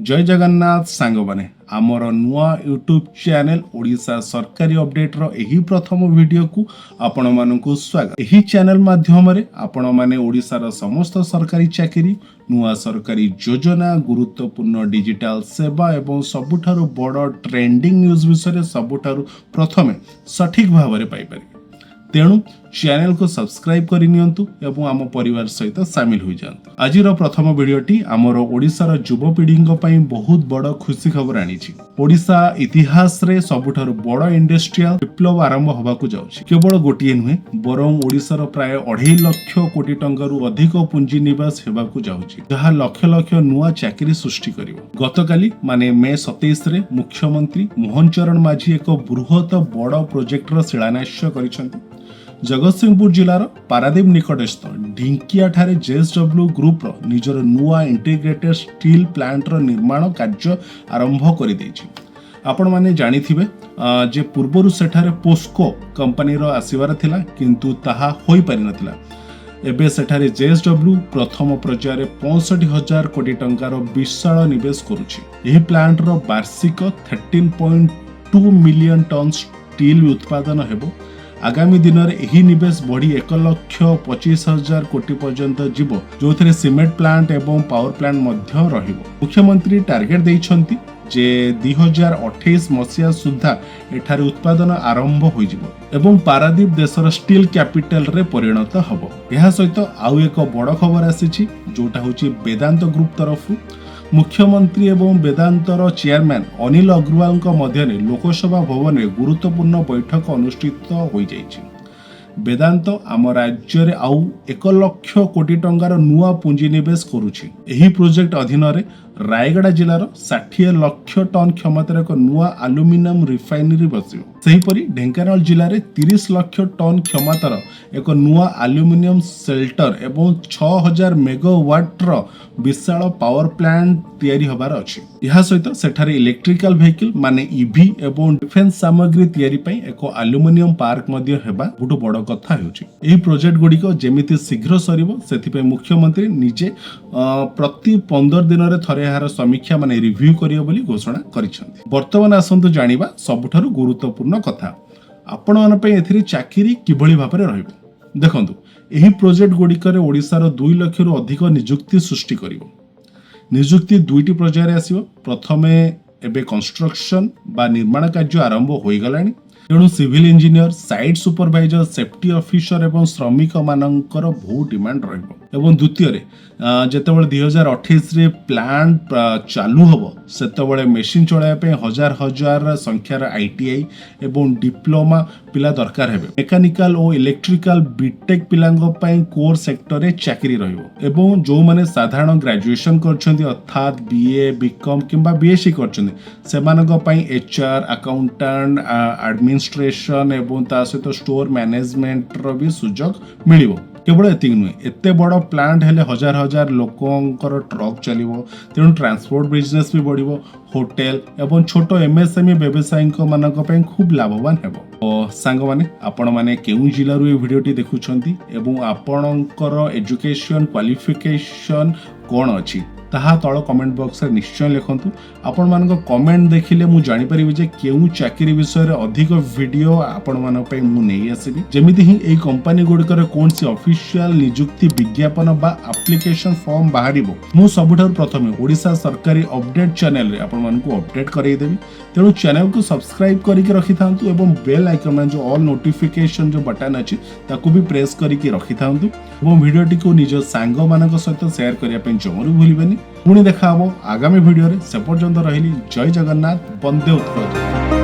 जय जगन्नाथ सांग माने आमर नुआ यूट्यूब चैनल ओडिशा सरकारी अपडेट रो एही प्रथम वीडियो को आपण मानकु स्वागत। एही चैनल माध्यम रे आपण माने ओडिशा रो समस्त सरकारी चाकरी नुआ सरकारी योजना गुरुत्वपूर्ण डिजिटल सेवा एवं सबुठारु बड़ ट्रेंडिंग न्यूज विषय सबुठारु प्रथमे सठिक भाव रे पाई पारि। तेणु चैनल को सब्सक्राइब करि नियंतु एवं आम परिवार सहित सामिल हो जातु। आज प्रथम वीडियोटी आमर ओडिशार युवपीढ़ी बहुत बड़ खुशी खबर आनी। ओडिशा इतिहास रे सबुठारु बड़ इंडस्ट्रियल विप्लव आरंभ होबाकू जाउछि। केवल गोटिए नुहे बरं ओडिशार प्राय 2.5 लाख कोटी टंकारु अधिक पुंजी निवेश हेबाकू जाउछि, जहा लक्ष लक्ष नुआ चाकरी सृष्टि करिवो। गतकाली माने मे 27 रे मुख्यमंत्री मोहन चरण माझी एक बृहत बड़ प्रोजेक्टर शिलान्यास करिसंति। जगतसिंहपुर जिलार पारादीप निकटस्थ ढिंकिया ठारे JSW ग्रुप रो निजर नुआ इंटीग्रेटेड स्टील प्लांट रो निर्माण कार्य आरंभ करि दैछि। आपण माने जानिथिबे जे पूर्वरु सेठारे पोस्को कंपनी रो आसीबार थिला, किंतु ताहा होई पारि नथिला। एबे सेठारे JSW प्रथम पर्यायर 65,000 कोटी टंकार विशाल निवेश करुछि। एही प्लांट रो वार्षिक 13.2 मिलियन टन स्टील उत्पादन हेबो। आगामी दिन में यही निवेश बढ़ी 1,25,000 कोटी पर्यंत जीव, जो थे सीमेंट प्लांट एवं पावर प्लांट मध्य रहिबो। मुख्यमंत्री टार्गेट देइछंती जे 2028 मसिया सुधा एठारे उत्पादन आरंभ होई जिवो एवं पारादीप देशर स्टील कैपिटल रे परिणत हबो। एहा सहित आउ एक बड़ खबर आसीछि, जोटा होछि वेदांत ग्रुप तरफु। मुख्यमंत्री एवं वेदांतर चेयरमैन अनिल अग्रवाल मध्य लोकसभा भवन में गुरुत्वपूर्ण बैठक अनुष्ठित हो जाइछि। वेदांत आम राज्य में आउ 1 लाख कोटी टंकार नुआ पुंजी निवेश करुछि। एही प्रोजेक्ट अधीन रे रायगड़ा जिलार 60 लाख टन क्षमतार एक नुआ अलुमिनियम रिफाइनरी बसिबो। सेहीपरि ढेंकानाल जिले में 30 लाख टन क्षमतार एक नुआ अलुमिनियम सेल्टर एवं 6000 मेगावाट विशाल पावर प्लांट तैयारी होबार अछि। यहा सहित सेठारे इलेक्ट्रिकल व्हीकल माने ईवी एवं डिफेंस सामग्री तैयारी पई एक अलुमिनियम पार्क मध्य हेबा बहुत बड़ कथा हेउछि। एही प्रोजेक्ट गुडीको जेमिति शीघ्र सरिबो सेथि पई मुख्यमंत्री निजे प्रति 15 दिन रे थरे यार समीक्षा माने रिव्यू करियो बोली घोषणा करिसंती। वर्तमान आसंतु जानिबा सबुठारु गुरुत्वपूर्ण कथा, आपण मन पे एथिरि चाकरी किभଳି भाबरे रहइबो। देखंतु एही प्रोजेक्ट गुडीकर ओडिसार 2 लाख रु अधिक नियुक्ति सृष्टि करिवो। नियुक्ति दुईटी पर्यायर आसीबो। प्रथमे एबे कंस्ट्रक्शन बा निर्माण कार्य आरंभ होई गलानी, तेणु civil engineer, site supervisor, safety officer एवं श्रमिक मानकर बहुत डिमांड रहिबो। एवं द्वितीय रे जेतेबेले 2028 रे प्लांट चालू हबो सेतेबेले मेशिन चलाया पे हजार हजार संख्यार ITI एवं डिप्लोमा पिला दरकार हेबे। मेकानिकल और इलेक्ट्रिकल B.Tech पिलांग पई कोर सेक्टर रे चाकरी रहिबो। एवं जो माने साधारण ग्रेजुएशन करछन्ती अर्थात BA B.Com किंबा B.Sc करछन्ती सेमानक पई HR, अकाउंटेंट, एडमिनिस्ट्रेशन एवं ता सहित स्टोर मैनेजमेंट रो भी सुजोग मिलिबो। केवल एतिक नुहे, एते बड़ प्लांट हेले हजार हजार लोकंकर ट्रक चलिबो, तेणु ट्रांसपोर्ट बिजनेस भी बढ़िबो। होटेल एवं छोट MSME व्यवसायी मानक पई खूब लाभवान हेबो। सांग माने आपण माने केउ जिल्ला रो ए वीडियोटी देखुछंती एवं आपणकर एजुकेशन क्वालिफिकेशन कोन अछि ताहा तळ कमेंट बॉक्स रे निश्चय लिखंतु। आपण मानक कमेंट देखिले मु जानि परिबि जे केउ चाकरी विषय रे अधिक वीडियो आपण मानक पई मु नै आसीबि। जेमिति ही एई कंपनी गुडकर कोनसी ऑफिशियल नियुक्ति विज्ञापन बा एप्लीकेशन फॉर्म बाहरिबो, मु सबुठार प्रथमे ओडिशा सरकारी अपडेट चैनल रे आपण मानकु अपडेट करई देबि। तेणु चैनल को सब्सक्राइब करिके रखि थांतु एवं बेल आइकन में जो ऑल नोटिफिकेशन जो बटन अछि ताकू भी प्रेस करिके रखि थांतु एवं वीडियोटी को निज सांग मानक सहित शेयर करिया पे जमरु भूलिबेनी। पुणी देखा हबो आगामी वीडियो रे। से पर्यंत रहिली जय जगन्नाथ, वंदे उत्कल।